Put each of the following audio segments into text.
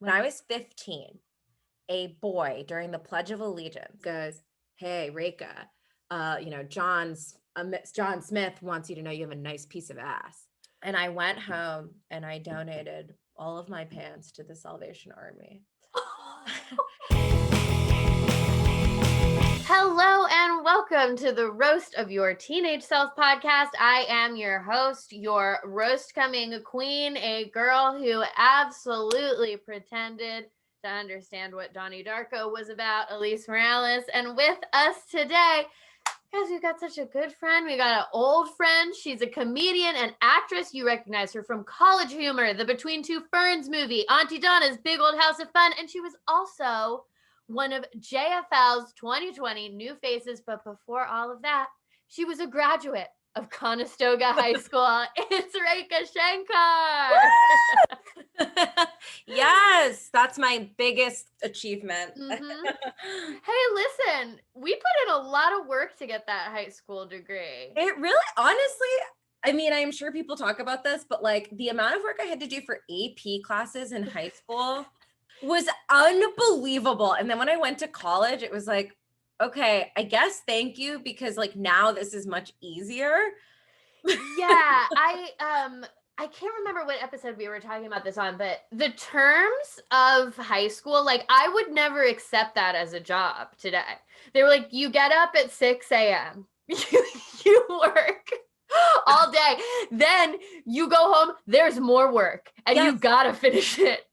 when I was 15, a boy during the Pledge of Allegiance goes, "Hey, Rekha, John Smith wants you to know you have a nice piece of ass." And I went home and I donated all of my pants to the Salvation Army. Hello and welcome to the Roast of Your Teenage Self podcast. I am your host, your roast coming queen, a girl who absolutely pretended to understand what Donnie Darko was about, Alise Morales. And with us today, guys, we've got such a good friend. We got an old friend. She's a comedian and actress. You recognize her from College Humor, the Between Two Ferns movie, Auntie Donna's Big Old House of Fun, and she was also one of JFL's 2020 New Faces. But before all of that, she was a graduate of Conestoga High School. It's Rekha Shankar. Yes, that's my biggest achievement. Mm-hmm. Hey, listen, we put in a lot of work to get that high school degree. It really, honestly, I mean, I'm sure people talk about this, but like the amount of work I had to do for AP classes in high school was unbelievable. And then when I went to college, it was like, okay, I guess thank you, because like now this is much easier. Yeah, I can't remember what episode we were talking about this on, but the terms of high school, like I would never accept that as a job today. They were like, you get up at 6 a.m. You work all day. Then you go home, there's more work and you gotta finish it.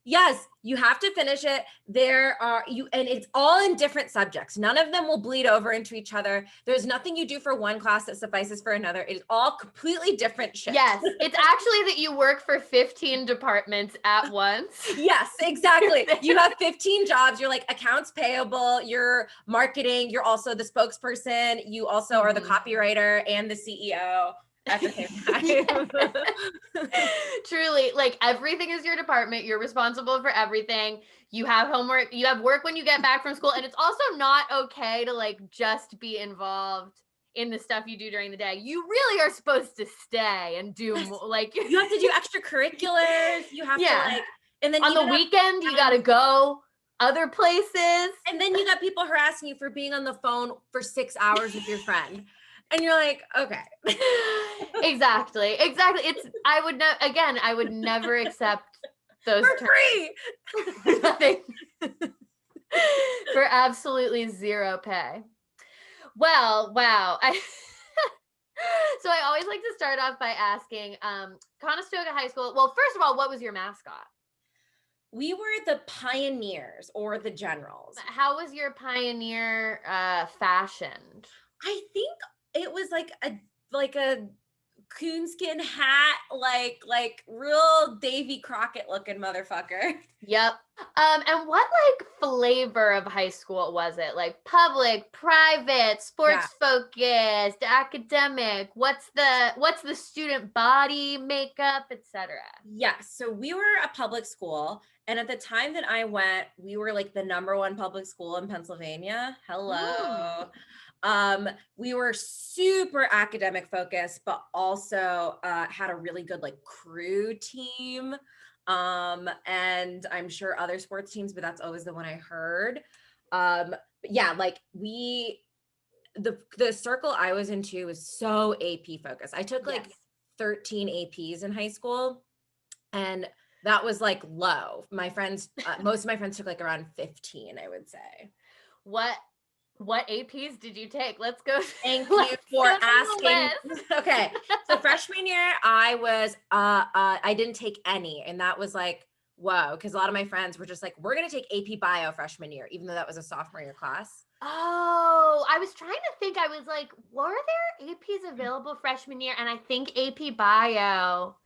Yes, you have to finish it. And it's all in different subjects. None of them will bleed over into each other. There's nothing you do for one class that suffices for another. It is all completely different shit. Yes, it's actually that you work for 15 departments at once. Yes, exactly. You have 15 jobs. You're like accounts payable, you're marketing, you're also the spokesperson, you also are the copywriter and the CEO. At the same time. Truly, like everything is your department. You're responsible for everything. You have homework, you have work when you get back from school. And it's also not okay to like just be involved in the stuff you do during the day. You really are supposed to stay and do more, like you have to do extracurriculars. You have to like, and then on the weekend you gotta go other places. And then you got people harassing you for being on the phone for 6 hours with your friend. And you're like, okay. Exactly. I would never accept those for free. Nothing. For absolutely zero pay. Well, wow. So I always like to start off by asking, Conestoga High School. Well, first of all, what was your mascot? We were the Pioneers or the Generals. How was your Pioneer fashioned? I think it was like a coonskin hat, like real Davy Crockett looking motherfucker. Yep. And what like flavor of high school was it? Like public, private, sports focused, academic? What's the student body makeup, etc.? Yes. So we were a public school, and at the time that I went, we were like the #1 public school in Pennsylvania. Hello. We were super academic focused, but also had a really good like crew team. And I'm sure other sports teams, but that's always the one I heard. But yeah, like the circle I was into was so AP focused. I took like 13 APs in high school, and that was like low. My friends, most of my friends took like around 15, I would say. What APs did you take? Let's go. Thank you for asking. Okay. So freshman year, I didn't take any. And that was like, whoa. Because a lot of my friends were just like, we're going to take AP Bio freshman year, even though that was a sophomore year class. Oh, I was trying to think. I was like, were there APs available freshman year? And I think AP Bio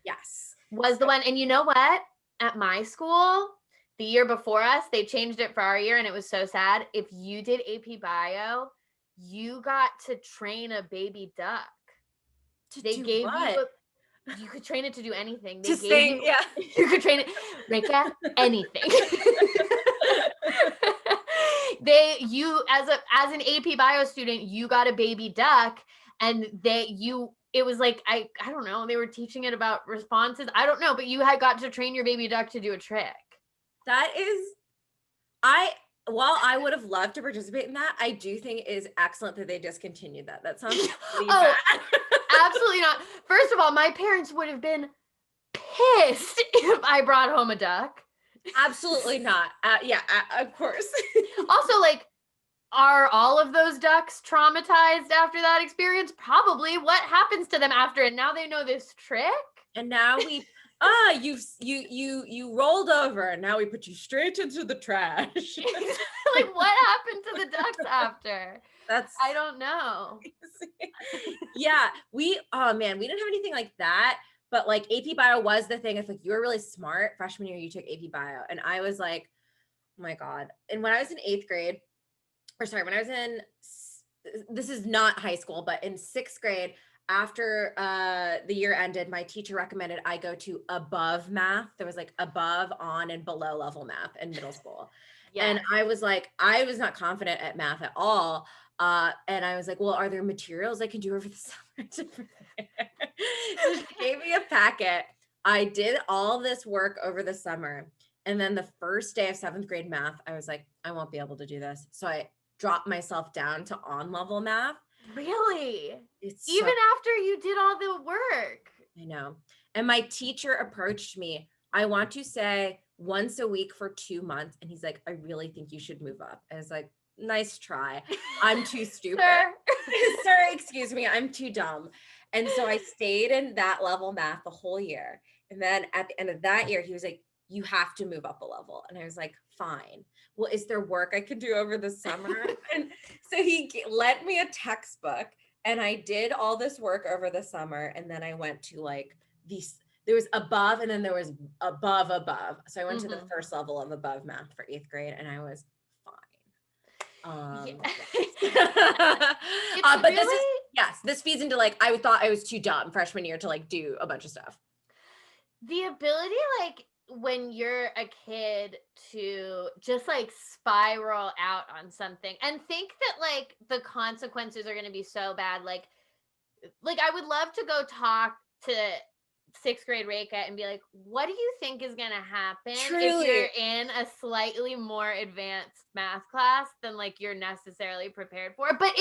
was the one. And you know what? At my school, the year before us, they changed it for our year, and it was so sad. If you did AP Bio, you got to train a baby duck. You could train it to do anything. You could train it, Rekha, anything. As an AP Bio student, you got a baby duck, and it was like, I don't know, they were teaching it about responses. I don't know, but you had got to train your baby duck to do a trick. That is, while I would have loved to participate in that, I do think it is excellent that they discontinued that. That sounds really bad. Absolutely not. First of all, my parents would have been pissed if I brought home a duck. Absolutely not. Of course. Also, like, are all of those ducks traumatized after that experience? Probably. What happens to them after? And now they know this trick? And now you rolled over and now we put you straight into the trash. Like, what happened to the ducks after? I don't know. Yeah, we didn't have anything like that, but like AP Bio was the thing. If like you were really smart freshman year, you took AP Bio, and I was like, oh my God. And when I was in this is not high school, but in 6th grade, after the year ended, my teacher recommended I go to above math. There was like above, on, and below level math in middle school. Yes. And I was like, I was not confident at math at all. And I was like, well, are there materials I can do over the summer? So she gave me a packet. I did all this work over the summer. And then the first day of 7th grade math, I was like, I won't be able to do this. So I dropped myself down to on-level math. Really? Even after you did all the work? I know. And my teacher approached me, I want to say once a week for 2 months. And he's like, I really think you should move up. I was like, nice try. I'm too stupid. Sir, excuse me. I'm too dumb. And so I stayed in that level math the whole year. And then at the end of that year, he was like, you have to move up a level. And I was like, fine. Well, is there work I could do over the summer? And so he lent me a textbook and I did all this work over the summer. And then I went to like there was above and then there was above. So I went to the first level of above math for 8th grade and I was fine. But really? This feeds into like, I thought I was too dumb freshman year to like do a bunch of stuff. The ability, like, when you're a kid to just like spiral out on something and think that like the consequences are going to be so bad. Like I would love to go talk to 6th grade Rekha and be like, what do you think is going to happen if you're in a slightly more advanced math class than like you're necessarily prepared for? But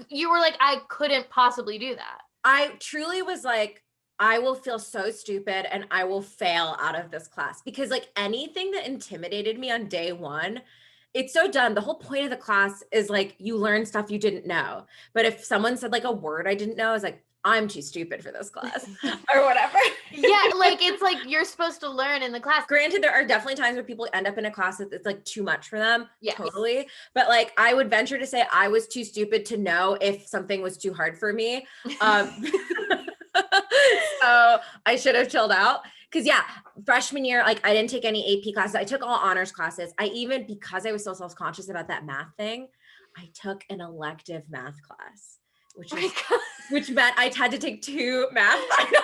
you were like, I couldn't possibly do that. I truly was like, I will feel so stupid and I will fail out of this class because like anything that intimidated me on day one, it's so dumb. The whole point of the class is like, you learn stuff you didn't know. But if someone said like a word I didn't know, I was like, I'm too stupid for this class or whatever. Yeah. Like, it's like, you're supposed to learn in the class. Granted, there are definitely times where people end up in a class that it's like too much for them. Yes. Totally. But like, I would venture to say I was too stupid to know if something was too hard for me. So I should have chilled out because freshman year, like I didn't take any AP classes. I took all honors classes. Because I was so self-conscious about that math thing, I took an elective math class, which meant I had to take 2 math finals.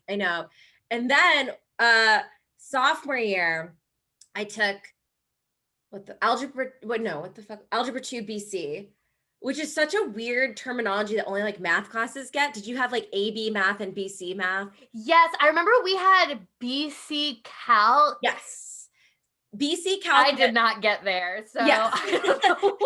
I know. And then sophomore year, I took Algebra 2 BC, which is such a weird terminology that only like math classes get. Did you have like AB math and BC math? Yes, I remember we had BC Calc. Yes. BC Calc. I did not get there. So yes. I don't know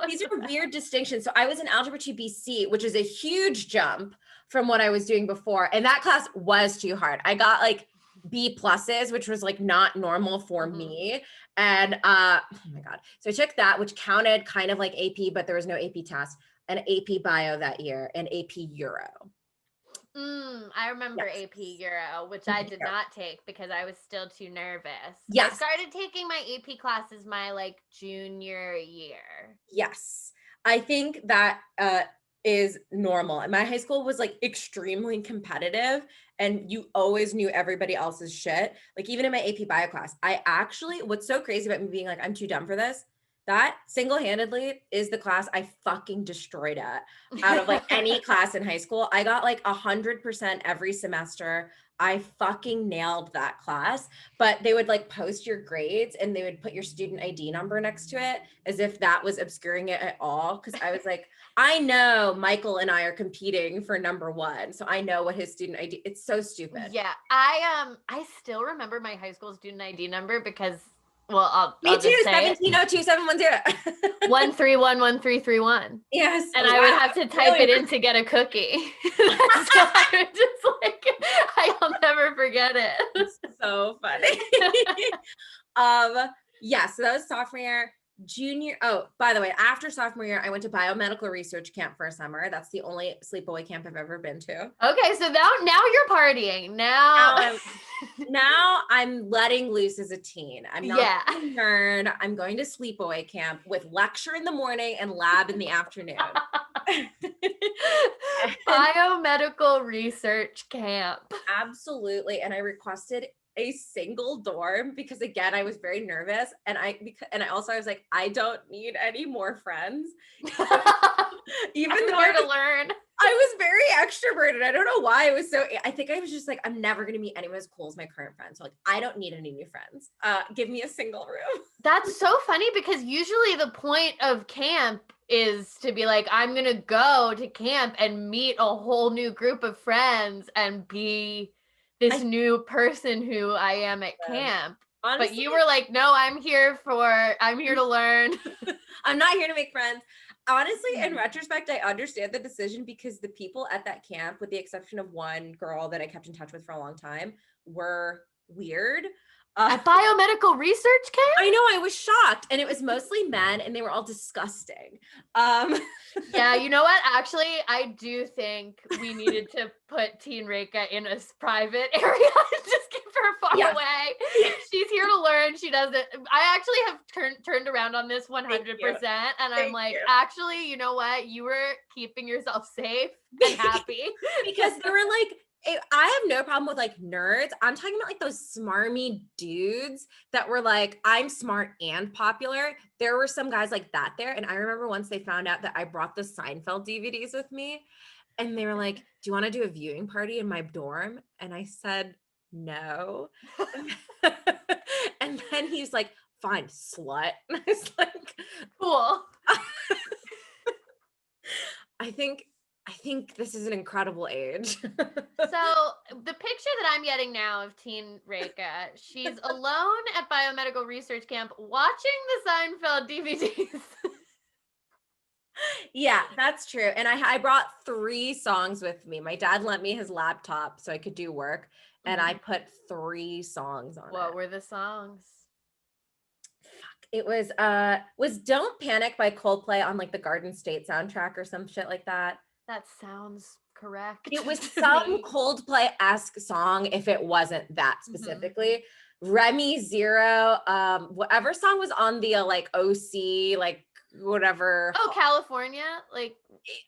these are weird distinctions. So I was in Algebra 2 BC, which is a huge jump from what I was doing before. And that class was too hard. I got like B pluses, which was like not normal for me. And oh my God. So I took that, which counted kind of like AP, but there was no AP test, and AP Bio that year and AP Euro. I remember AP Euro, which I did not take because I was still too nervous. Yes. I started taking my AP classes my like junior year. Yes. I think that is normal. And my high school was like extremely competitive and you always knew everybody else's shit. Like even in my AP Bio class, what's so crazy about me being like, I'm too dumb for this. that single-handedly is the class I fucking destroyed at. Out of like any class in high school, I got like 100% every semester. I fucking nailed that class, but they would like post your grades and they would put your student ID number next to it as if that was obscuring it at all. Cause I was like, I know Michael and I are competing for number one. So I know what his student ID, it's so stupid. Yeah. I still remember my high school student ID number because, well, I'll Me too, just say it. 1702-710. 131131. Yes. And I would have to type it in to get a cookie. So I would just like, I'll never forget it. It's so funny. Yeah, so that was sophomore year. Junior, oh, by the way, after sophomore year, I went to biomedical research camp for a summer. That's the only sleepaway camp I've ever been to. Okay, so now you're partying. Now I'm letting loose as a teen. I'm not a nerd. I'm going to sleepaway camp with lecture in the morning and lab in the afternoon. Biomedical research camp. Absolutely. And I requested a single dorm because again, I was very nervous and I was like, I don't need any more friends. Even though to learn. I was very extroverted. I don't know why. I think I was just like, I'm never going to meet anyone as cool as my current friends. So like, I don't need any new friends. Give me a single room. That's so funny because usually the point of camp is to be like, I'm going to go to camp and meet a whole new group of friends and be this new person who I am at camp. Honestly, but you were like, no, I'm here to learn. I'm not here to make friends. Honestly, in retrospect, I understand the decision because the people at that camp, with the exception of one girl that I kept in touch with for a long time, were weird. A biomedical research camp? I know, I was shocked. And it was mostly men and they were all disgusting. Yeah, you know what? Actually, I do think we needed to put Teen Rekha in a private area and just keep her far away. Yeah. She's here to learn. She doesn't. I actually have turned around on this 100%. And I'm like, actually, you know what? You were keeping yourself safe and happy. Because they were like, I have no problem with like nerds. I'm talking about like those smarmy dudes that were like, I'm smart and popular. There were some guys like that there. And I remember once they found out that I brought the Seinfeld DVDs with me and they were like, do you want to do a viewing party in my dorm? And I said, no. And then he's like, fine, slut. And I was like, cool. I think this is an incredible age. So the picture that I'm getting now of Teen Rekha, she's alone at biomedical research camp watching the Seinfeld DVDs. Yeah, that's true. And I brought 3 songs with me. My dad lent me his laptop so I could do work. And I put 3 songs on it. What were the songs? Fuck. It was Don't Panic by Coldplay on like the Garden State soundtrack or some shit like that. That sounds correct. It was some Coldplay-esque song if it wasn't that specifically. Remy Zero, whatever song was on the like OC, like whatever. Oh, California? Like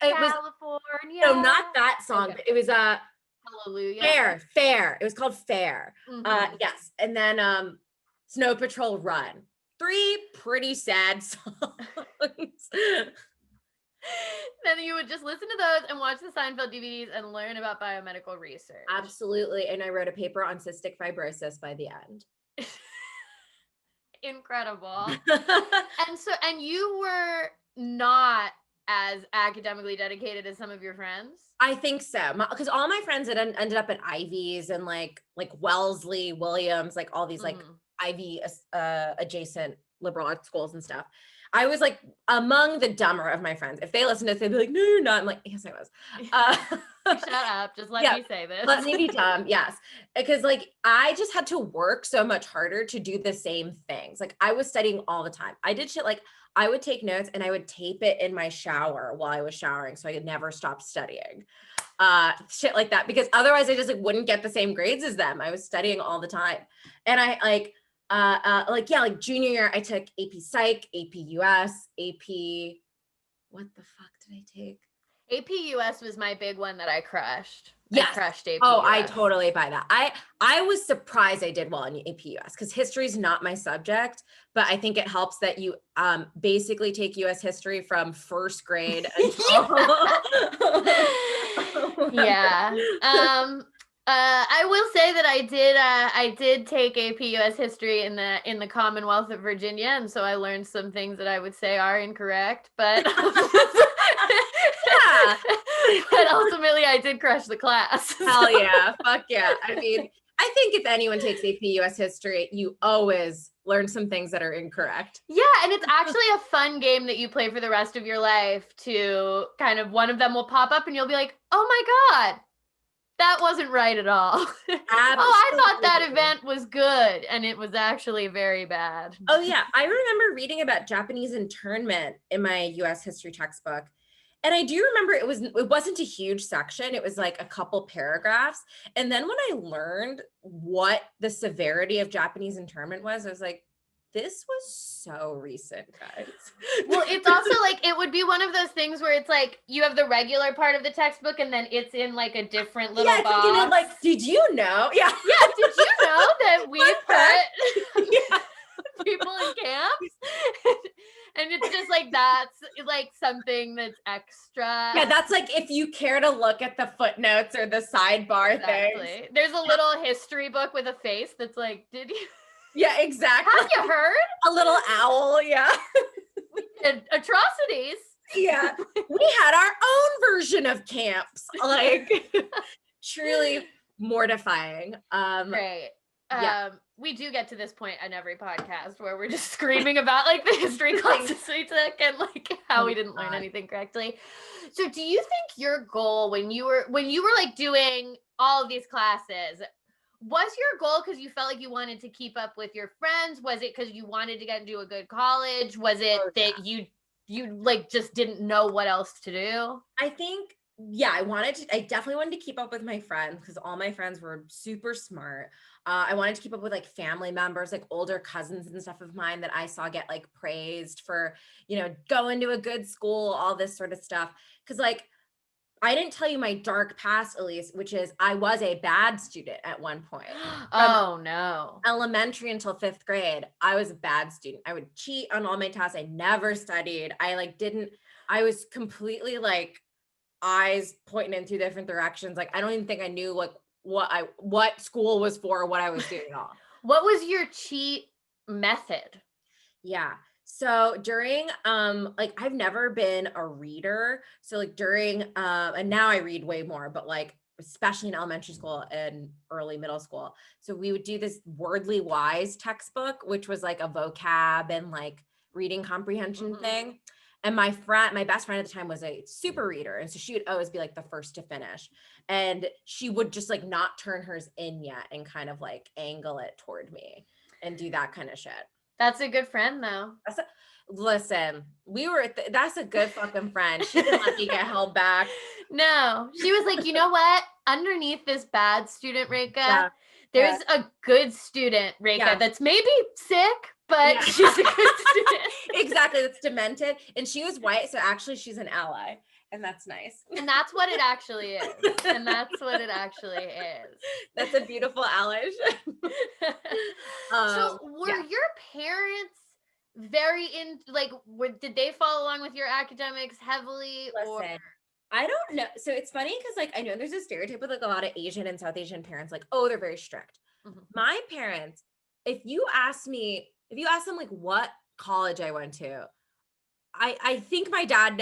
California? No, not that song. Okay. But it was Hallelujah. Fair. It was called Fair. Yes. And then Snow Patrol Run. 3 pretty sad songs. Then you would just listen to those and watch the Seinfeld DVDs and learn about biomedical research. Absolutely. And I wrote a paper on cystic fibrosis by the end. Incredible. And you were not as academically dedicated as some of your friends? I think so. Because all my friends had ended up at Ivies and like Wellesley, Williams, like all these like Ivy adjacent liberal arts schools and stuff. I was like among the dumber of my friends. If they listened to this, they'd be like, no, you're not. I'm like, yes, I was. Shut up. Just let me say this. Let me be dumb. Yes. Because like, I just had to work so much harder to do the same things. Like I was studying all the time. I did shit like I would take notes and I would tape it in my shower while I was showering. So I could never stop studying. Shit like that. Because otherwise I just like wouldn't get the same grades as them. I was studying all the time. And I like junior year, I took AP Psych, AP US, AP, what the fuck did I take? AP US was my big one that I crushed. Yes. crushed AP Oh, I US. totally buy that. I was surprised I did well in AP US because history is not my subject, but I think it helps that you basically take US history from first grade until Yeah. I will say that I did take AP US history in the Commonwealth of Virginia, and so I learned some things that I would say are incorrect, but Yeah. but ultimately I did crush the class. Hell yeah. Fuck yeah. I mean, I think if anyone takes AP US history, you always learn some things that are incorrect. Yeah, and it's actually a fun game that you play for the rest of your life to kind of one of them will pop up and you'll be like, "Oh my God, that wasn't right at all." Oh, I thought that Absolutely. event was good and it was actually very bad. Oh yeah, I remember reading about Japanese internment in my US history textbook. And I do remember it wasn't a huge section. It was like a couple paragraphs. And then when I learned what the severity of Japanese internment was, I was like, this was so recent, guys. Well, it's also like it would be one of those things where it's like you have the regular part of the textbook and then it's in like a different little yeah, it's box. like, did you know? Yeah. Yeah, did you know that we put Yeah. people in camps? And it's just like that's like something that's extra. Yeah, that's like if you care to look at the footnotes or the sidebar things. There's a little history book with a face that's like, did you? Yeah, exactly. Have you heard? A little owl, yeah. We did atrocities. Yeah. We had our own version of camps. Like truly mortifying. Great. Yeah. We do get to this point on every podcast where we're just screaming about like the history classes we took and like how we didn't learn anything correctly. So do you think your goal when you were like doing all of these classes, was your goal because you felt like you wanted to keep up with your friends? Was it because you wanted to get into a good college? Was it that you like just didn't know what else to do? I think, yeah, I definitely wanted to keep up with my friends because all my friends were super smart. I wanted to keep up with like family members, like older cousins and stuff of mine that I saw get like praised for, going to a good school, all this sort of stuff. Cause like, I didn't tell you my dark past, Alise, which is I was a bad student at one point. Oh no. Elementary until 5th grade, I was a bad student. I would cheat on all my tests. I never studied. I was completely like eyes pointing in two different directions. Like, I don't even think I knew like what school was for, what I was doing at all. What was your cheat method? Yeah. So during like I've never been a reader. So like during and now I read way more, but like especially in elementary school and early middle school. So we would do this Wordly Wise textbook, which was like a vocab and like reading comprehension thing. And my best friend at the time was a super reader. And so she would always be like the first to finish. And she would just like not turn hers in yet and kind of like angle it toward me and do that kind of shit. That's a good friend though. Listen, that's a good fucking friend. She didn't let me get held back. No, she was like, you know what? Underneath this bad student, Rekha, there's a good student, Rekha, that's maybe sick, but she's a good student. Exactly. That's demented. And she was white. So actually she's an ally. And that's nice. And that's what it actually is. That's a beautiful allyship. So were your parents very did they follow along with your academics heavily? Listen, I don't know. So it's funny because like I know there's a stereotype with like a lot of Asian and South Asian parents, like, oh, they're very strict. My parents, if you ask them like what college I went to, I think my dad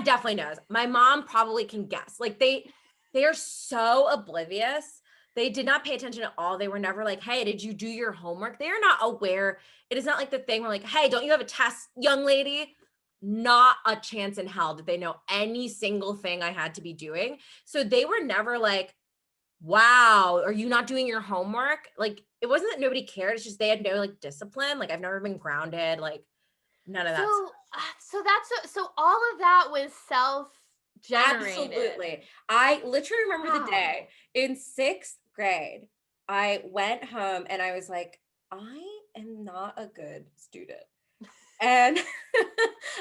definitely knows. My mom probably can guess. Like they are so oblivious. They did not pay attention at all. They were never like, hey, did you do your homework? They are not aware. It is not like the thing where like, hey, don't you have a test, young lady? Not a chance in hell did they know any single thing I had to be doing. So they were never like, wow, are you not doing your homework? Like, it wasn't that nobody cared. It's just they had no like discipline. Like I've never been grounded. Like none of that stuff. So all of that was self-generated. Absolutely. I literally remember the day in 6th grade, I went home and I was like, I am not a good student. And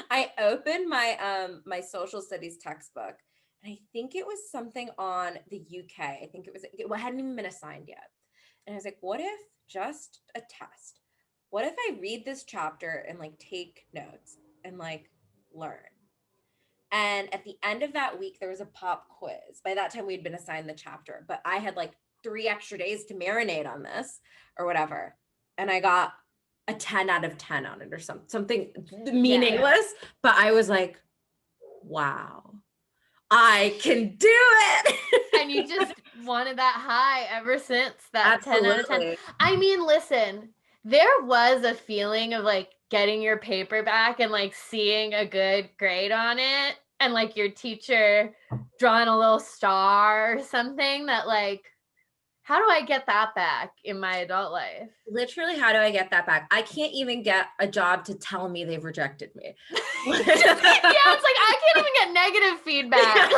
I opened my my social studies textbook And I think it was something on the UK. I think it hadn't even been assigned yet. And I was like, what if just a test? What if I read this chapter and like take notes and like learn? And at the end of that week, there was a pop quiz. By that time, we'd been assigned the chapter, but I had like 3 extra days to marinate on this or whatever. And I got a 10 out of 10 on it or something meaningless. But I was like, wow, I can do it. And you just wanted that high ever since that Absolutely. 10 out of 10. I mean, listen, there was a feeling of like getting your paper back and like seeing a good grade on it and like your teacher drawing a little star or something that like, how do I get that back in my adult life? Literally, how do I get that back? I can't even get a job to tell me they've rejected me. Yeah, it's like I can't even get negative feedback.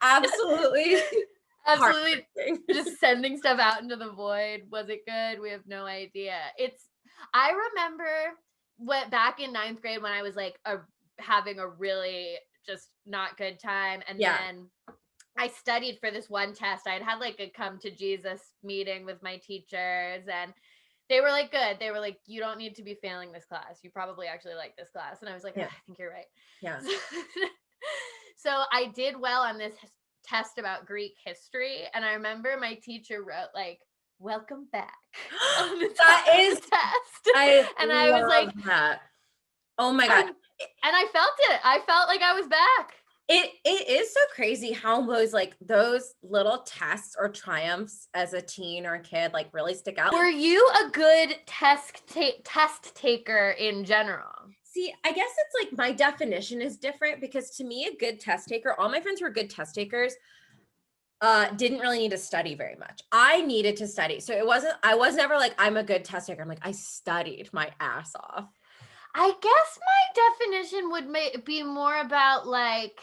Absolutely. Absolutely just sending stuff out into the void. Was it good? We have no idea. I remember back in 9th grade when I was like having a really just not good time. And then I studied for this one test. I had like a come to Jesus meeting with my teachers and they were like, good. They were like, you don't need to be failing this class. You probably actually like this class. And I was like, I think you're right. Yeah. So I did well on this test about Greek history. And I remember my teacher wrote like, welcome back. On the that is test. I was like, that. Oh my God. And I felt it. I felt like I was back. It is so crazy how those little tests or triumphs as a teen or a kid like really stick out. Were you a good test taker in general? See, I guess it's like my definition is different because to me, a good test taker, all my friends who were good test takers, didn't really need to study very much. I needed to study. So I was never like, I'm a good test taker. I'm like, I studied my ass off. I guess my definition would be more about like,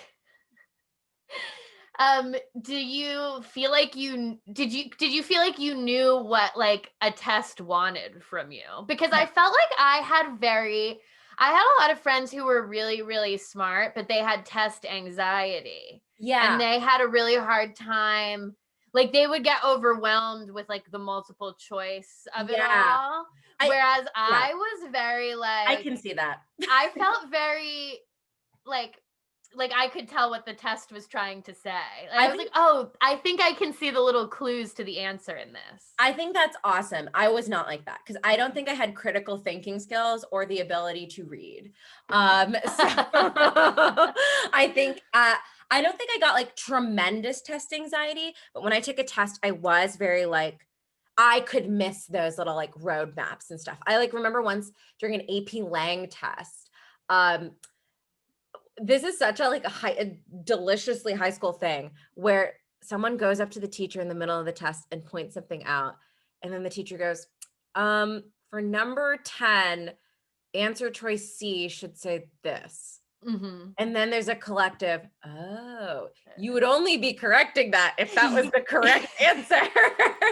do you feel like did you feel like you knew what like a test wanted from you? Because I felt like I had a lot of friends who were really, really smart, but they had test anxiety. Yeah. And they had a really hard time. Like they would get overwhelmed with like the multiple choice of it all. Whereas I was very like, I can see that. I felt very like I could tell what the test was trying to say. I was like, oh, I think I can see the little clues to the answer in this. I think that's awesome. I was not like that because I don't think I had critical thinking skills or the ability to read. So I think I don't think I got like tremendous test anxiety, but when I took a test, I was very like, I could miss those little like roadmaps and stuff. I like remember once during an AP Lang test, this is such a deliciously high school thing where someone goes up to the teacher in the middle of the test and points something out. And then the teacher goes, for number 10, answer choice C should say this. Mm-hmm. And then there's a collective, oh, you would only be correcting that if that was the correct answer.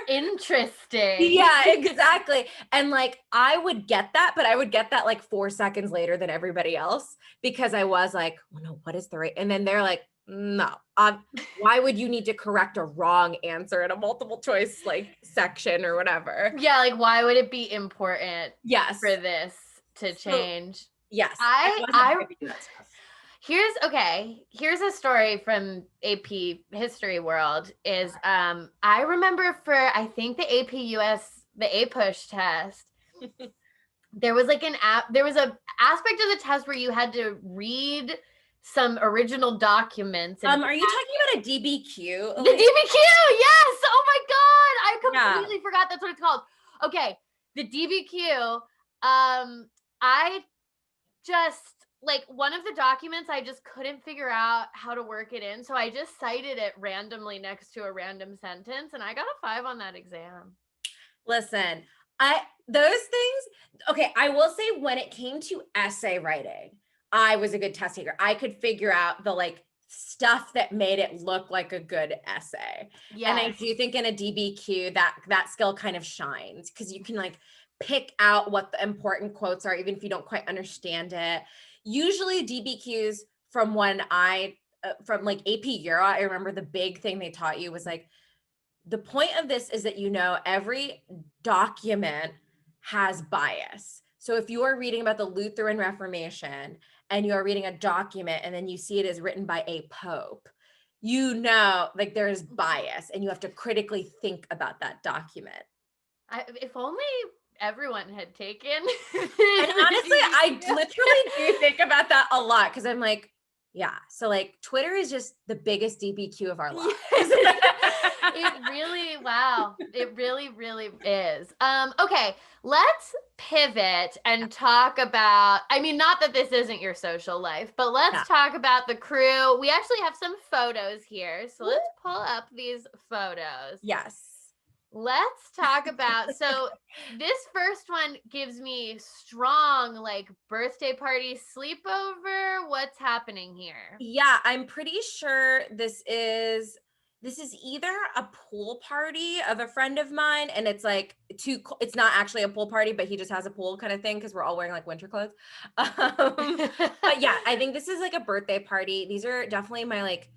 Interesting. Yeah, exactly. And like, I would get that, but I would get that like 4 seconds later than everybody else because I was like, oh no, what is the right? And then they're like, no, why would you need to correct a wrong answer in a multiple choice like section or whatever? Yeah, like why would it be important yes. for this to change? So, yes. Here's a story from AP History World is I remember for I think the AP US the APUSH test there was like there was a aspect of the test where you had to read some original documents. Are you talking about a DBQ? The DBQ, yes. Oh my God, I completely forgot that's what it's called. Okay, the DBQ. I just like one of the documents I just couldn't figure out how to work it in, so I just cited it randomly next to a random sentence, and I got a 5 on that exam. Listen, those things. Okay, I will say when it came to essay writing, I was a good test taker. I could figure out the like stuff that made it look like a good essay. Yeah. And I do think in a DBQ that skill kind of shines because you can like pick out what the important quotes are, even if you don't quite understand it. usually DBQs from when from like AP Euro, I remember the big thing they taught you was like, the point of this is that, every document has bias. So if you are reading about the Lutheran Reformation and you're reading a document and then you see it as written by a pope, like there's bias and you have to critically think about that document. If only everyone had taken. And honestly, I literally do think about that a lot because I'm like, yeah. So like Twitter is just the biggest DBQ of our lives. It really, wow. It really, really is. Okay, let's pivot and talk about, I mean, not that this isn't your social life, but let's talk about the crew. We actually have some photos here. So let's pull up these photos. Yes. Let's talk about, so this first one gives me strong like birthday party sleepover. What's happening here? Yeah, I'm pretty sure this is either a pool party of a friend of mine, and it's like it's not actually a pool party, but he just has a pool kind of thing because we're all wearing like winter clothes. But yeah, I think this is like a birthday party. These are definitely my like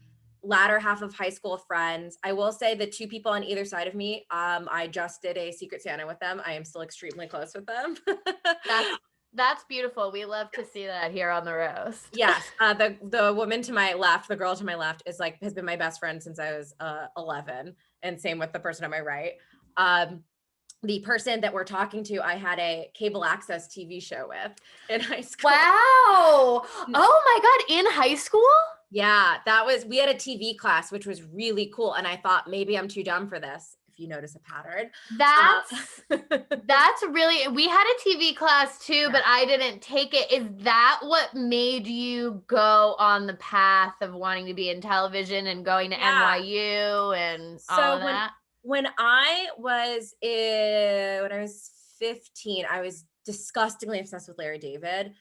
latter half of high school friends. I will say the two people on either side of me, I just did a Secret Santa with them. I am still extremely close with them. That's beautiful. We love to see that here on the roast. Yes. The woman to my left, the girl to my left has been my best friend since I was 11, and same with the person on my right. The person that we're talking to, I had a cable access TV show with in high school. Wow. Oh my God. In high school? Yeah, we had a TV class, which was really cool. And I thought maybe I'm too dumb for this. If you notice a pattern. That's really, we had a TV class too, but I didn't take it. Is that what made you go on the path of wanting to be in television and going to NYU and all of that? When I was 15, I was disgustingly obsessed with Larry David,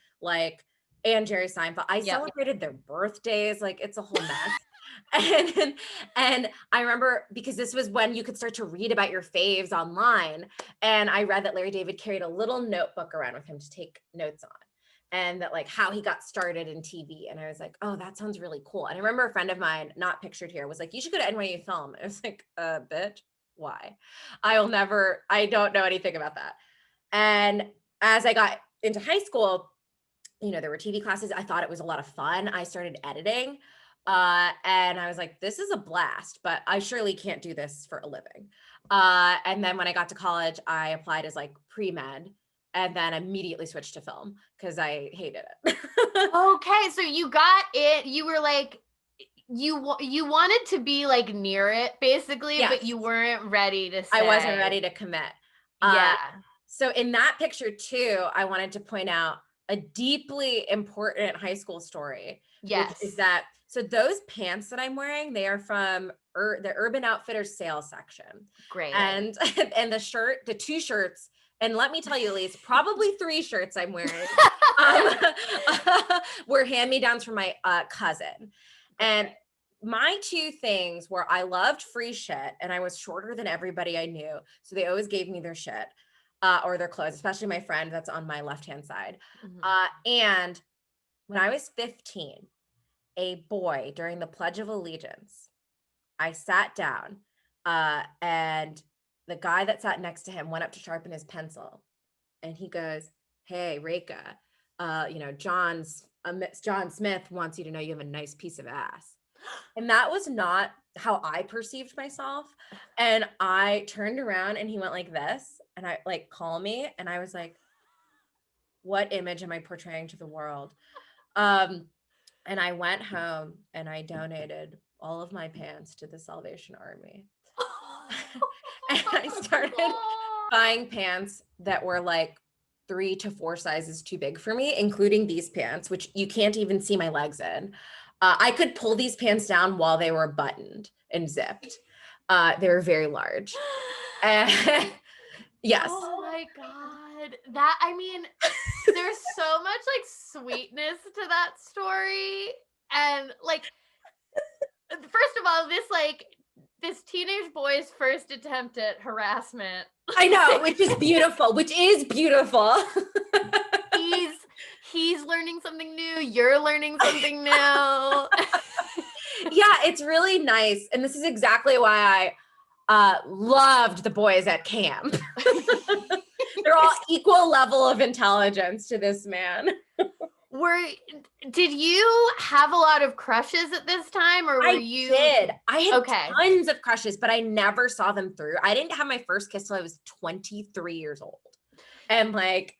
and Jerry Seinfeld. I celebrated their birthdays. Like, it's a whole mess. And I remember, because this was when you could start to read about your faves online. And I read that Larry David carried a little notebook around with him to take notes on, and that like how he got started in TV. And I was like, oh, that sounds really cool. And I remember a friend of mine, not pictured here, was like, you should go to NYU Film. I was like, bitch, why? I don't know anything about that. And as I got into high school, there were TV classes. I thought it was a lot of fun. I started editing. And I was like, this is a blast, but I surely can't do this for a living. And then when I got to college, I applied as like pre-med, and then immediately switched to film because I hated it. Okay. So you got it. You were like, you wanted to be like near it basically, but you weren't ready to say. I wasn't ready to commit. So in that picture too, I wanted to point out a deeply important high school story. Yes. Which is that, so those pants that I'm wearing, they are from the Urban Outfitters sales section. Great. And the two shirts, and let me tell you, Elise, probably 3 shirts I'm wearing were hand-me-downs from my cousin. And my 2 things were, I loved free shit, and I was shorter than everybody I knew. So they always gave me their shit. Or their clothes, especially my friend that's on my left-hand side. Mm-hmm. And when I was 15, a boy, during the Pledge of Allegiance, I sat down, and the guy that sat next to him went up to sharpen his pencil, and he goes, "Hey, Rekha, John Smith wants you to know you have a nice piece of ass." And that was not how I perceived myself. And I turned around and he went like this, and I like, call me. And I was like, what image am I portraying to the world? And I went home and I donated all of my pants to the Salvation Army. And I started buying pants that were like 3 to 4 sizes too big for me, including these pants, which you can't even see my legs in. I could pull these pants down while they were buttoned and zipped. They were very large. Yes. Oh my God. There's so much like sweetness to that story. And like, first of all, this teenage boy's first attempt at harassment. I know, which is beautiful. he's learning something new. You're learning something new. Yeah, it's really nice. And this is exactly why I loved the boys at camp. They're all equal level of intelligence to this man. Did you have a lot of crushes at this time, or were you? Did. I had tons of crushes, but I never saw them through. I didn't have my first kiss till I was 23 years old. And like,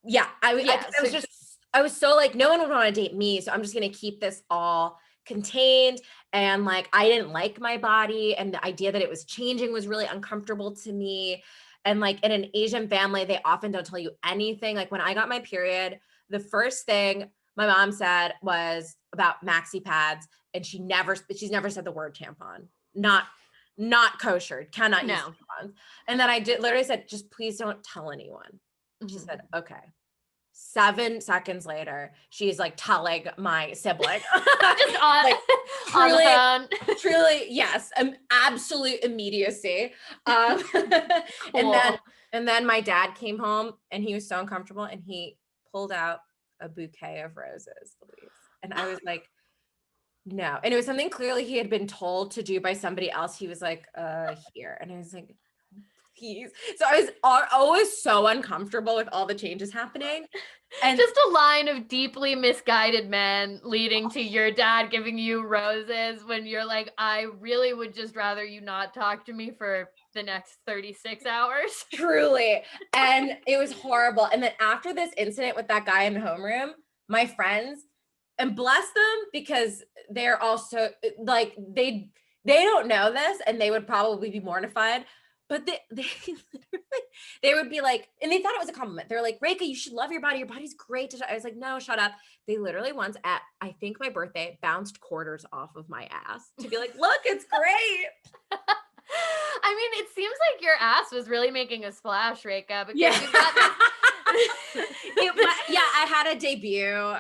yeah, I was so like, no one would want to date me. So I'm just going to keep this all contained. And like, I didn't like my body, and the idea that it was changing was really uncomfortable to me. And like in an Asian family, they often don't tell you anything. Like when I got my period, the first thing my mom said was about maxi pads, and she's never said the word tampon. Not kosher, cannot use tampons. And then I literally said, just please don't tell anyone. She said, okay. 7 seconds later, she's like telling my sibling. Just on, like, on the phone. Truly, yes. Absolute immediacy. Cool. And then my dad came home, and he was so uncomfortable, and he pulled out a bouquet of roses, Louise. And I was like, no. And it was something clearly he had been told to do by somebody else. He was like, here. And I was like, please. So I was always so uncomfortable with all the changes happening. And just a line of deeply misguided men leading to your dad giving you roses when you're like, I really would just rather you not talk to me for the next 36 hours. Truly. And it was horrible. And then after this incident with that guy in the homeroom, my friends, and bless them, because they're also like, they don't know this, and they would probably be mortified. But they would be like, and they thought it was a compliment. They're like, Rekha, you should love your body. Your body's great. I was like, no, shut up. They literally once at, I think my birthday, bounced quarters off of my ass to be like, look, it's great. I mean, it seems like your ass was really making a splash, Rekha. Because yeah. I had a debut.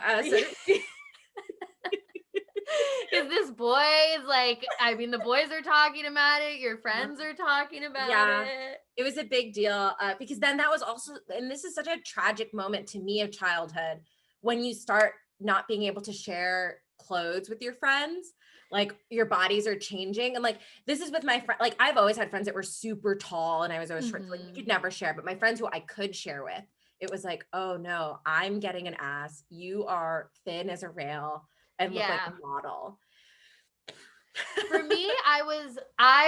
Because this boy is like, I mean, the boys are talking about it. Your friends are talking about it. It was a big deal because then that was also, and this is such a tragic moment to me of childhood, when you start not being able to share clothes with your friends, like your bodies are changing. And like, this is with my friend, like I've always had friends that were super tall, and I was always short, so like we could never share. But my friends who I could share with, it was like, oh no, I'm getting an ass. You are thin as a rail and look like a model. For me, I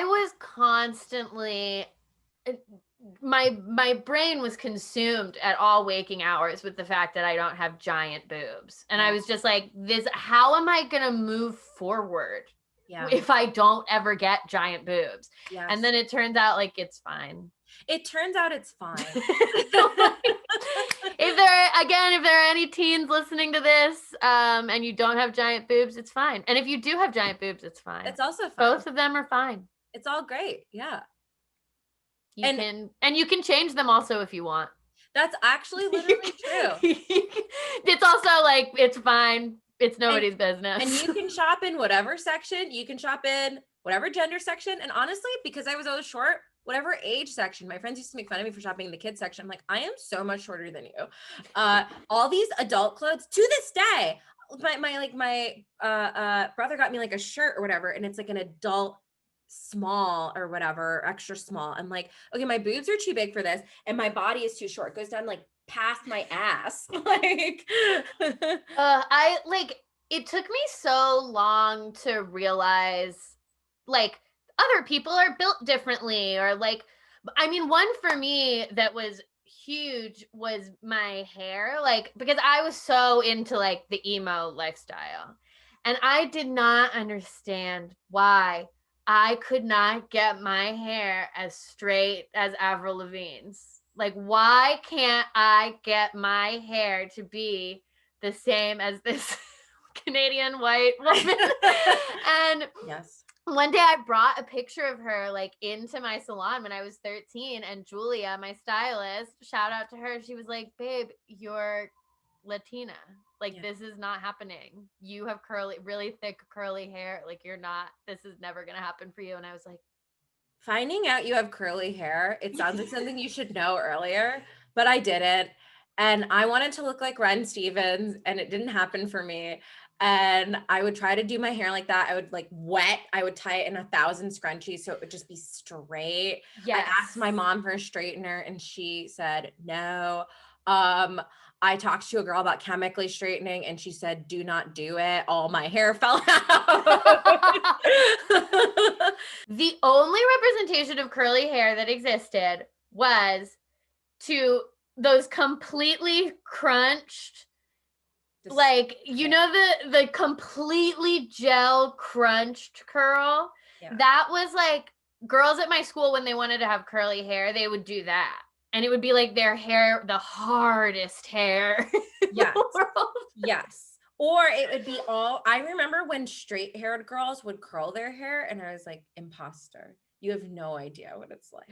was constantly, my brain was consumed at all waking hours with the fact that I don't have giant boobs. And I was just like, how am I going to move forward if I don't ever get giant boobs? Yes. And then it turns out like, it's fine. It turns out it's fine. If there are any teens listening to this, and you don't have giant boobs, it's fine. And if you do have giant boobs, it's fine. It's also fine. Both of them are fine. It's all great. Yeah. You can change them also if you want. That's actually literally true. It's also like, it's fine. It's nobody's business. And you can shop in whatever section. You can shop in whatever gender section. And honestly, because I was always short, whatever age section. My friends used to make fun of me for shopping in the kids section. I'm like, I am so much shorter than you. All these adult clothes to this day. My brother got me like a shirt or whatever, and it's like an adult small or whatever, extra small. I'm like, okay, my boobs are too big for this, and my body is too short. It goes down like past my ass. Like, it took me so long to realize, like, other people are built differently, or like, I mean, one for me that was huge was my hair, like, because I was so into like the emo lifestyle, and I did not understand why I could not get my hair as straight as Avril Lavigne's. Like, why can't I get my hair to be the same as this Canadian white woman? And yes. One day I brought a picture of her like into my salon when I was 13, and Julia, my stylist, shout out to her, she was like, babe, you're Latina. Like, this is not happening. You have really thick curly hair. Like, this is never going to happen for you. And I was like, finding out you have curly hair, it sounds like something you should know earlier, but I didn't. And I wanted to look like Ren Stevens, and it didn't happen for me. And I would try to do my hair like that. I would like I would tie it in 1,000 scrunchies so it would just be straight. Yes. I asked my mom for a straightener and she said no. I talked to a girl about chemically straightening and she said, do not do it. All my hair fell out. The only representation of curly hair that existed was to those completely crunched, like, you know, the completely gel crunched curl. Yeah. That was like girls at my school, when they wanted to have curly hair, they would do that. And it would be like their hair, the hardest hair in the world. Yes. Or it would be I remember when straight haired girls would curl their hair and I was like, imposter. You have no idea what it's like.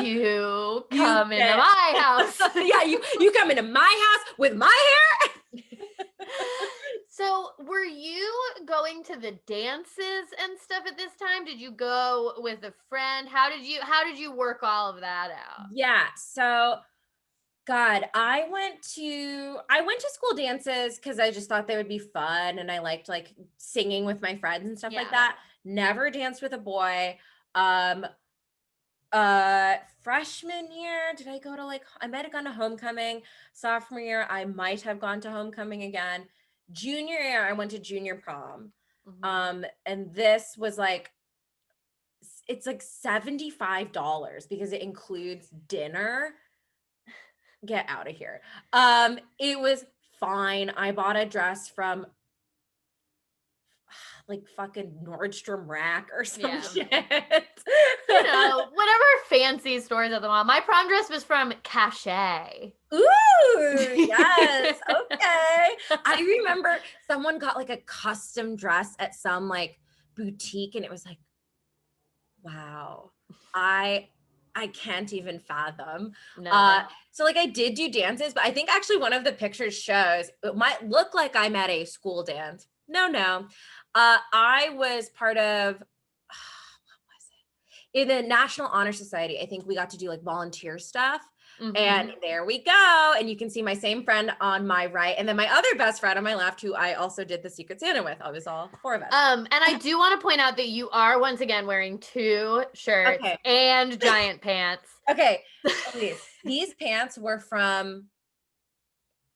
You come into my house. Yeah, you come into my house with my hair. So were you going to the dances and stuff at this time? Did you go with a friend? How did you work all of that out? Yeah. So God, I went to school dances because I just thought they would be fun and I liked like singing with my friends and stuff like that. Never danced with a boy. Freshman year, did I go to I might have gone to homecoming. Sophomore year, I might have gone to homecoming again. Junior year, I went to junior prom. Mm-hmm. And this was it's like $75 because it includes dinner. Get out of here. It was fine. I bought a dress from like fucking Nordstrom Rack or some shit. You know, whatever fancy stores at the mall. My prom dress was from Cachet. Ooh, yes. Okay. I remember someone got like a custom dress at some like boutique and it was like, wow, I can't even fathom. No. So like I did do dances, but I think actually one of the pictures shows it might look like I'm at a school dance. No. I was part of, what was it? In the National Honor Society. I think we got to do like volunteer stuff. Mm-hmm. And there we go. And you can see my same friend on my right. And then my other best friend on my left, who I also did the Secret Santa with. I was all four of us. And I do want to point out that you are once again wearing 2 shirts and giant pants. Okay. These pants were from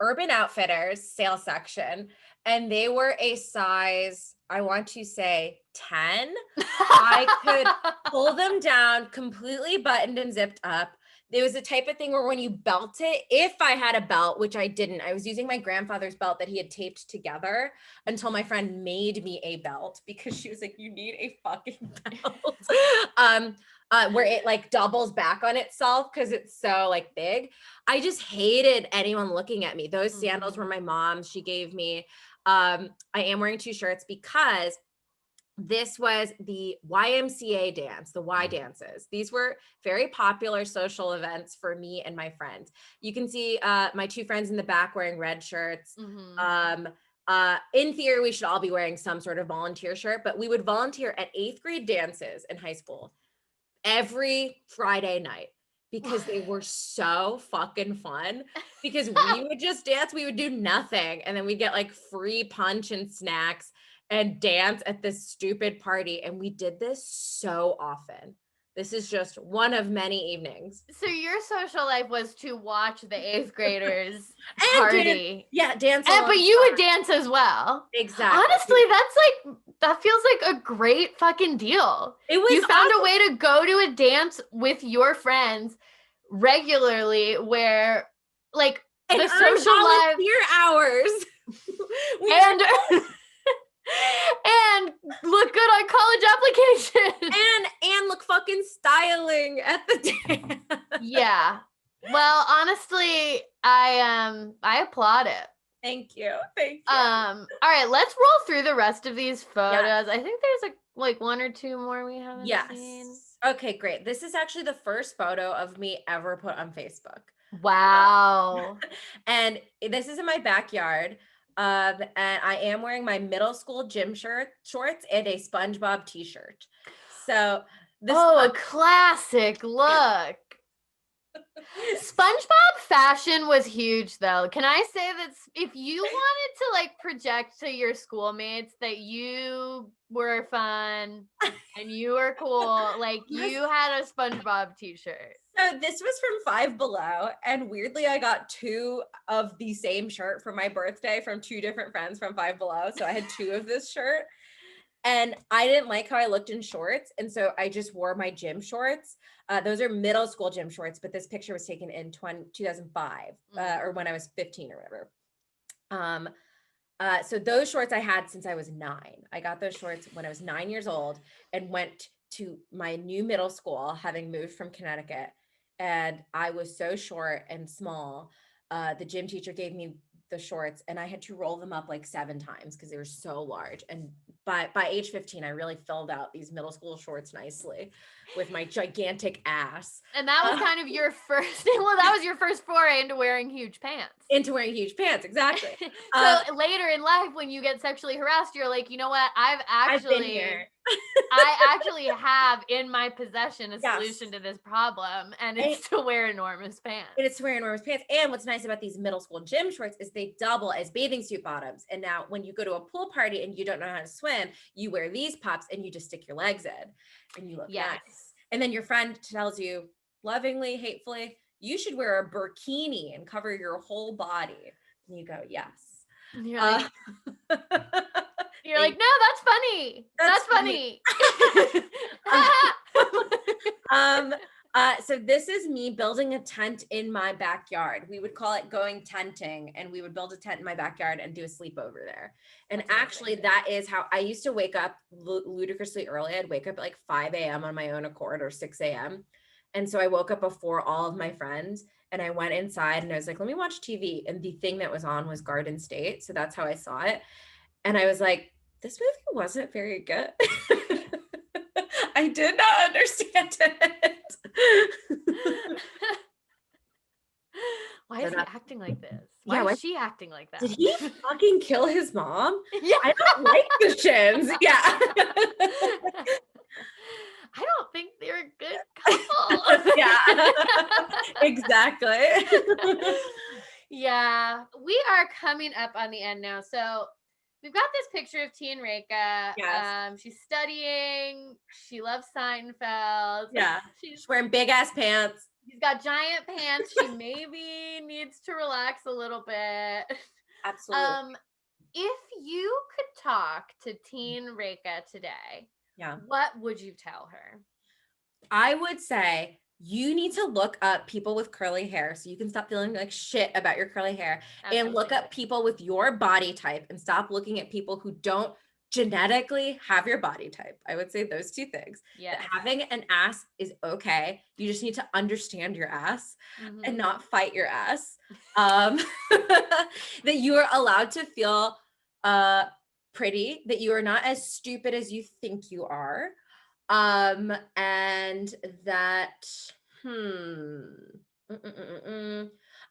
Urban Outfitters sales section. And they were a size, I want to say 10. I could pull them down completely buttoned and zipped up. There was the type of thing where when you belt it, if I had a belt, which I didn't, I was using my grandfather's belt that he had taped together until my friend made me a belt because she was like, you need a fucking belt. Where it like doubles back on itself because it's so like big. I just hated anyone looking at me. Those sandals were my mom's. She gave me. I am wearing 2 shirts because this was the YMCA dance, the Y dances. These were very popular social events for me and my friends. You can see my 2 friends in the back wearing red shirts. Mm-hmm. In theory, we should all be wearing some sort of volunteer shirt, but we would volunteer at 8th grade dances in high school every Friday night because they were so fucking fun because we would just dance. We would do nothing. And then we'd get like free punch and snacks and dance at this stupid party. And we did this so often. This is just one of many evenings. So your social life was to watch the 8th graders party. Dance. But you would dance as well. Exactly. Honestly, that feels like a great fucking deal. You found a way to go to a dance with your friends regularly where like and the social life hours. and look good on college applications and look fucking styling at the dance. Yeah. Well, honestly, I applaud it. Thank you. All right, let's roll through the rest of these photos. Yes. I think there's like 1 or 2 more we haven't seen. Okay, great. This is actually the first photo of me ever put on Facebook. Wow. And this is in my backyard. And I am wearing my middle school gym shorts and a SpongeBob t-shirt. So a classic look. SpongeBob fashion was huge, though. Can I say that if you wanted to like project to your schoolmates that you were fun and you were cool, like you had a SpongeBob t-shirt. So this was from Five Below, and weirdly, I got 2 of the same shirt for my birthday from 2 different friends from Five Below. So I had 2 of this shirt, and I didn't like how I looked in shorts, and so I just wore my gym shorts. Those are middle school gym shorts, but this picture was taken in 2005, or when I was 15 or whatever. So those shorts I had since I was 9. I got those shorts when I was 9 years old and went to my new middle school, having moved from Connecticut. And I was so short and small. The gym teacher gave me the shorts and I had to roll them up like 7 times because they were so large. And by age 15, I really filled out these middle school shorts nicely with my gigantic ass. And that was kind of your first, well, that was your first foray into wearing huge pants. Exactly. So later in life, when you get sexually harassed, you're like, you know what? I've been here. I actually have in my possession a solution to this problem, and it's to wear enormous pants. And what's nice about these middle school gym shorts is they double as bathing suit bottoms. And now when you go to a pool party and you don't know how to swim, you wear these pops and you just stick your legs in and you look nice. And then your friend tells you lovingly, hatefully, you should wear a burkini and cover your whole body. And you go, yes. And you're like, you're like, no, that's funny. That's funny. So this is me building a tent in my backyard. We would call it going tenting, and we would build a tent in my backyard and do a sleepover there. And actually, that is how I used to wake up ludicrously early. I'd wake up at like 5 a.m. on my own accord, or 6 a.m. And so I woke up before all of my friends, and I went inside and I was like, let me watch TV. And the thing that was on was Garden State. So that's how I saw it. And I was like, this movie wasn't very good. I did not understand it. Why is he acting like this? Why is she acting like that? Did he fucking kill his mom? Yeah. I don't like the Shins. Yeah. I don't think they're a good couple. Yeah. Exactly. Yeah. We are coming up on the end now. So we've got this picture of T and Rekha. Yes. She's studying. She loves Seinfeld. Yeah. She's wearing big ass pants. She's got giant pants. She maybe needs to relax a little bit. Absolutely. If you could talk to teen Rekha today, what would you tell her? I would say you need to look up people with curly hair so you can stop feeling like shit about your curly hair. Absolutely. And look up people with your body type and stop looking at people who don't genetically have your body type. I would say those 2 things. Yeah. Having an ass is okay. You just need to understand your ass and not fight your ass. That you are allowed to feel pretty, that you are not as stupid as you think you are. And that,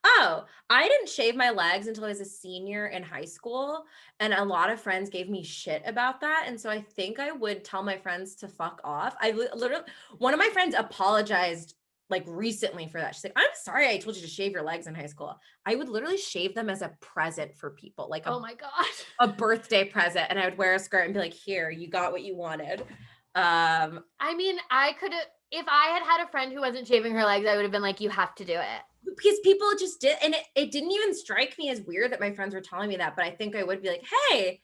Oh, I didn't shave my legs until I was a senior in high school. And a lot of friends gave me shit about that. And so I think I would tell my friends to fuck off. I literally, one of my friends apologized like recently for that. She's like, I'm sorry I told you to shave your legs in high school. I would literally shave them as a present for people. Like, oh my God, a birthday present. And I would wear a skirt and be like, here, you got what you wanted. I mean, I could have, if I had a friend who wasn't shaving her legs, I would have been like, you have to do it. Because people just did, and it didn't even strike me as weird that my friends were telling me that, but I think I would be like, hey,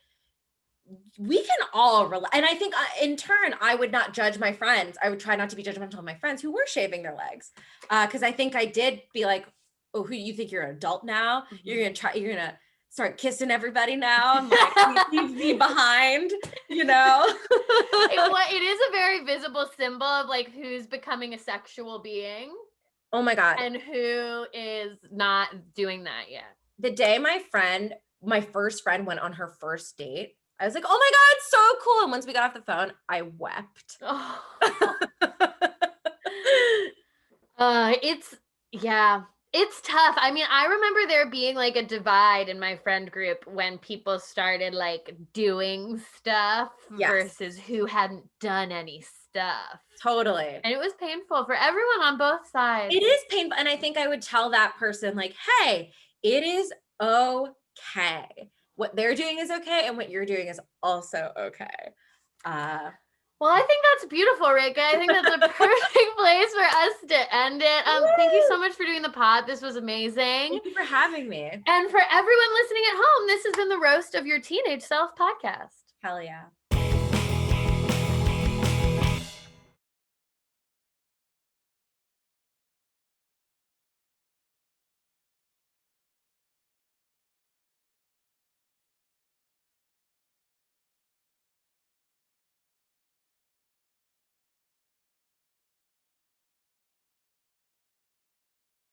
we can all relate. And I think in turn, I would not judge my friends. I would try not to be judgmental of my friends who were shaving their legs. Because I think I did be like, oh, who you think you're an adult now? You're going to start kissing everybody now. I'm like, leave me behind, you know? It is a very visible symbol of like who's becoming a sexual being. Oh my God. And who is not doing that yet. The day my first friend went on her first date, I was like, oh my God, it's so cool. And once we got off the phone, I wept. Yeah. It's tough. I mean, I remember there being like a divide in my friend group when people started like doing stuff Yes. versus who hadn't done any stuff. Totally. And it was painful for everyone on both sides. It is painful. And I think I would tell that person, like, hey, it is okay. What they're doing is okay, and what you're doing is also okay. Well, I think that's beautiful, Rekha. I think that's a perfect place for us to end it. Thank you so much for doing the pod. This was amazing. Thank you for having me. And for everyone listening at home, this has been the Roast of Your Teenage Self podcast. Hell yeah.